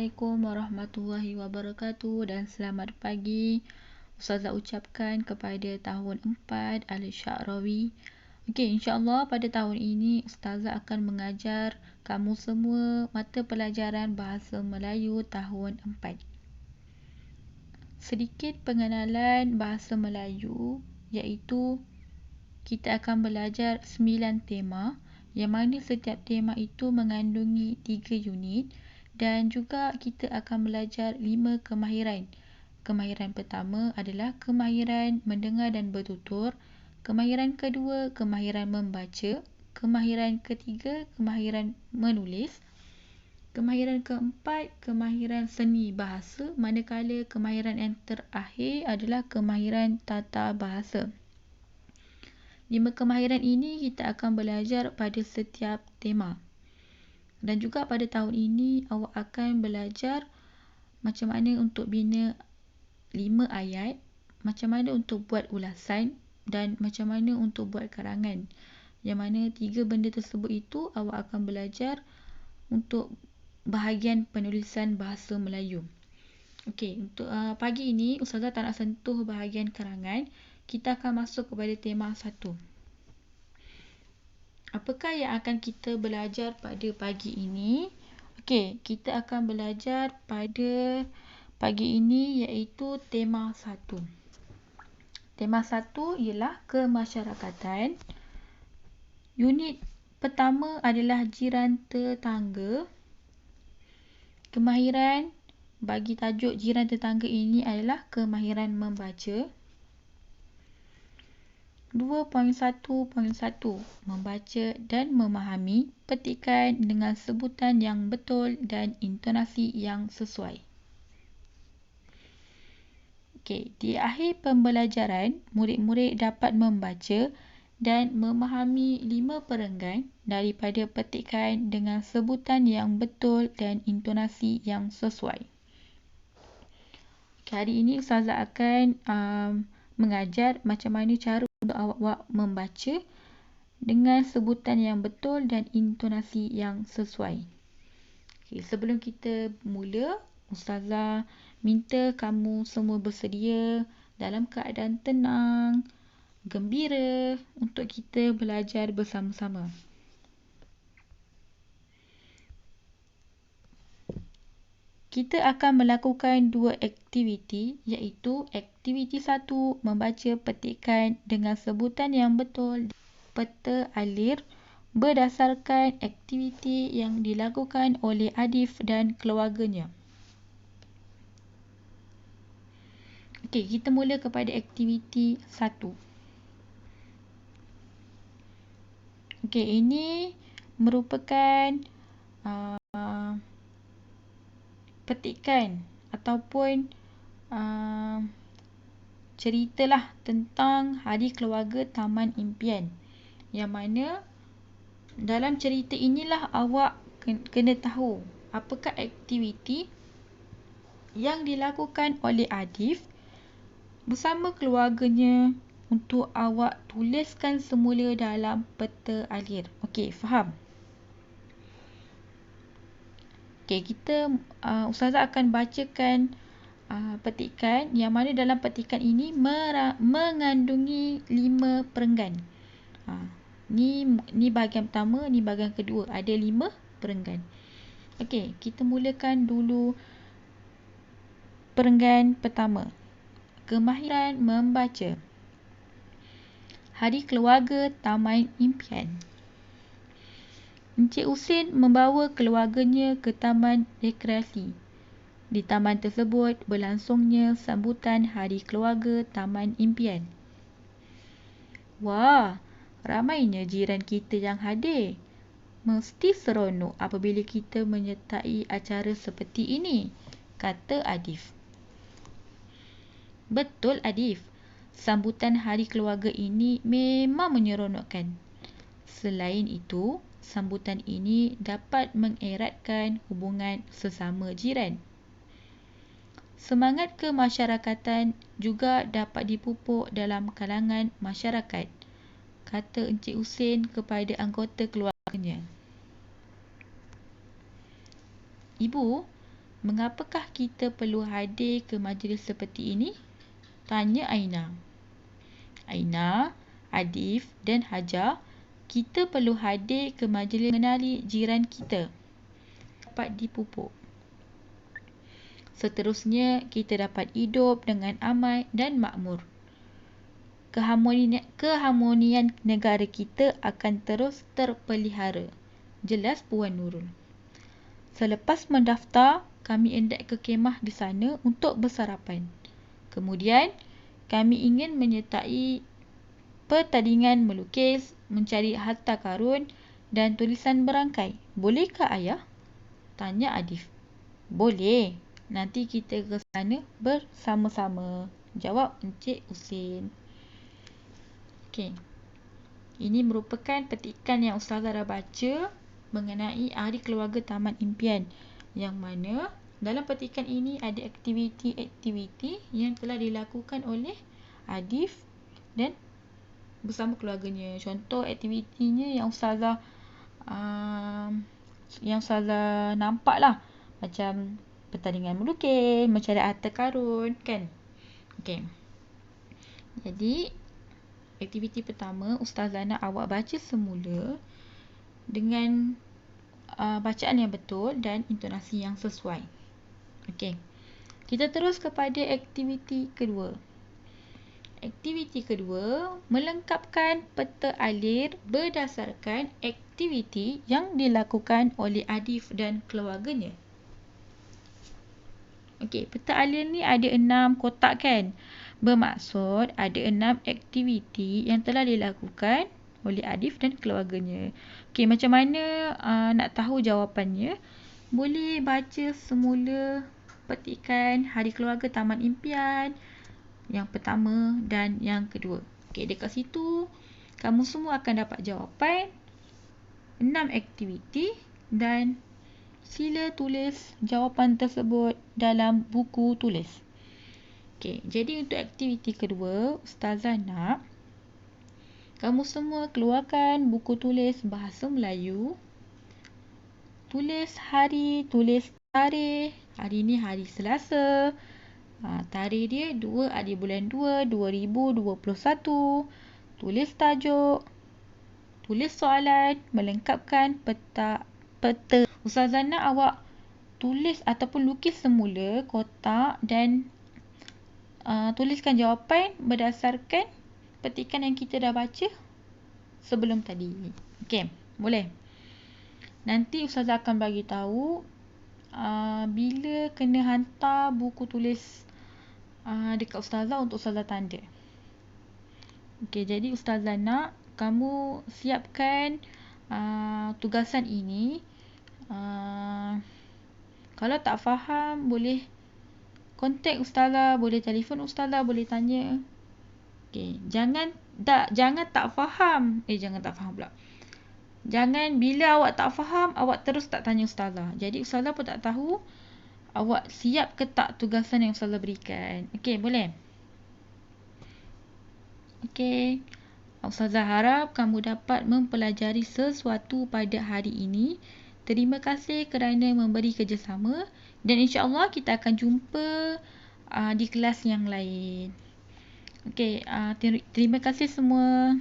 Assalamualaikum warahmatullahi wabarakatuh dan selamat pagi. Ustazah ucapkan kepada tahun 4 Al-Sya'rawi. Okey, insya-Allah pada tahun ini Ustazah akan mengajar kamu semua mata pelajaran Bahasa Melayu tahun 4. Sedikit pengenalan Bahasa Melayu iaitu kita akan belajar 9 tema yang mana setiap tema itu mengandungi 3 unit dan juga kita akan belajar 5 kemahiran. Kemahiran pertama adalah kemahiran mendengar dan bertutur, kemahiran kedua kemahiran membaca, kemahiran ketiga kemahiran menulis, kemahiran keempat kemahiran seni bahasa, manakala kemahiran yang terakhir adalah kemahiran tata bahasa. 5 kemahiran ini kita akan belajar pada setiap tema. Dan juga pada tahun ini awak akan belajar macam mana untuk bina 5 ayat, macam mana untuk buat ulasan dan macam mana untuk buat karangan. Yang mana 3 benda tersebut itu awak akan belajar untuk bahagian penulisan bahasa Melayu. Okey, untuk pagi ini Ustazah tak nak sentuh bahagian karangan. Kita akan masuk kepada tema 1. Apakah yang akan kita belajar pada pagi ini? Okey, kita akan belajar pada pagi ini iaitu tema 1. Tema 1 ialah kemasyarakatan. Unit pertama adalah jiran tetangga. Kemahiran bagi tajuk jiran tetangga ini adalah kemahiran membaca. 2.1.1 Membaca dan memahami petikan dengan sebutan yang betul dan intonasi yang sesuai. Okey, di akhir pembelajaran, murid-murid dapat membaca dan memahami 5 perenggan daripada petikan dengan sebutan yang betul dan intonasi yang sesuai. Okay, hari ini Ustazah akan mengajar macam mana cara untuk awak membaca dengan sebutan yang betul dan intonasi yang sesuai. Okay, sebelum kita mula, Ustazah minta kamu semua bersedia dalam keadaan tenang, gembira untuk kita belajar bersama-sama. Kita akan melakukan 2 aktiviti iaitu aktiviti 1 membaca petikan dengan sebutan yang betul peta alir berdasarkan aktiviti yang dilakukan oleh Adif dan keluarganya. Okey, kita mula kepada aktiviti 1. Okey, ini merupakan petikan ataupun ceritalah tentang Hari Keluarga Taman Impian. Yang mana dalam cerita inilah awak kena tahu apakah aktiviti yang dilakukan oleh Adif bersama keluarganya untuk awak tuliskan semula dalam peta alir. Okey, faham? Okey, kita Ustazah akan bacakan petikan yang mana dalam petikan ini mengandungi 5 perenggan. Ni bahagian pertama, ni bahagian kedua. Ada 5 perenggan. Okey, kita mulakan dulu perenggan pertama. Kemahiran membaca. Hari Keluarga Taman Impian. Encik Husin membawa keluarganya ke taman rekreasi. Di taman tersebut berlangsungnya sambutan Hari Keluarga Taman Impian. Wah, ramainya jiran kita yang hadir. Mesti seronok apabila kita menyertai acara seperti ini, kata Adif. Betul Adif, sambutan Hari Keluarga ini memang menyeronokkan. Selain itu, sambutan ini dapat mengeratkan hubungan sesama jiran. Semangat kemasyarakatan juga dapat dipupuk dalam kalangan masyarakat, kata Encik Husin kepada anggota keluarganya. Ibu, Mengapakah kita perlu hadir ke majlis seperti ini? Tanya Aina. Aina, Adif dan Hajar, kita perlu hadir ke majlis mengenali jiran kita. Dapat dipupuk. Seterusnya, kita dapat hidup dengan aman dan makmur. Keharmonian negara kita akan terus terpelihara. Jelas Puan Nurul. Selepas mendaftar, kami hendak ke kemah di sana untuk bersarapan. Kemudian, kami ingin menyertai pertandingan melukis, mencari harta karun dan tulisan berangkai. Bolehkah ayah? Tanya Adif. Boleh. Nanti kita ke sana bersama-sama. Jawab Encik Husin. Okey. Ini merupakan petikan yang Ustazah dah baca mengenai Hari Keluarga Taman Impian. Yang mana dalam petikan ini ada aktiviti-aktiviti yang telah dilakukan oleh Adif dan bersama keluarganya. Contoh aktivitinya yang Ustazah nampak lah. Macam pertandingan melukis, mencari harta karun, kan? Okey. Jadi, aktiviti pertama, Ustazah nak awak baca semula dengan bacaan yang betul dan intonasi yang sesuai. Okey. Kita terus kepada aktiviti kedua. Aktiviti kedua, melengkapkan peta alir berdasarkan aktiviti yang dilakukan oleh Adif dan keluarganya. Okey, peta alir ni ada 6 kotak kan? Bermaksud ada 6 aktiviti yang telah dilakukan oleh Adif dan keluarganya. Okey, macam mana nak tahu jawapannya? Boleh baca semula petikan Hari Keluarga Taman Impian yang pertama dan yang kedua. Okey, dekat situ kamu semua akan dapat jawapan 6 aktiviti dan sila tulis jawapan tersebut dalam buku tulis. Okey, jadi untuk aktiviti kedua, Ustazah nak kamu semua keluarkan buku tulis bahasa Melayu. Tulis hari, tulis tarikh. Hari ni hari Selasa. Tarikh dia 2 hari bulan 2, 2021. Tulis tajuk. Tulis soalan. Melengkapkan peta. Ustazah nak awak tulis ataupun lukis semula kotak dan tuliskan jawapan berdasarkan petikan yang kita dah baca sebelum tadi. Okey, boleh? Nanti Ustazah akan bagi tahu bila kena hantar buku tulis dekat Ustazah untuk Ustazah tanda. Okey, jadi Ustazah nak kamu siapkan tugasan ini. Kalau tak faham, boleh kontak Ustazah, boleh telefon Ustazah, boleh tanya. Okey, jangan tak faham. Jangan tak faham pula. Jangan bila awak tak faham, awak terus tak tanya Ustazah. Jadi Ustazah pun tak tahu awak siap ke tak tugasan yang Ustazah berikan. Okey, boleh? Okey. Ustazah harap kamu dapat mempelajari sesuatu pada hari ini. Terima kasih kerana memberi kerjasama dan insya-Allah kita akan jumpa di kelas yang lain. Okey, terima kasih semua.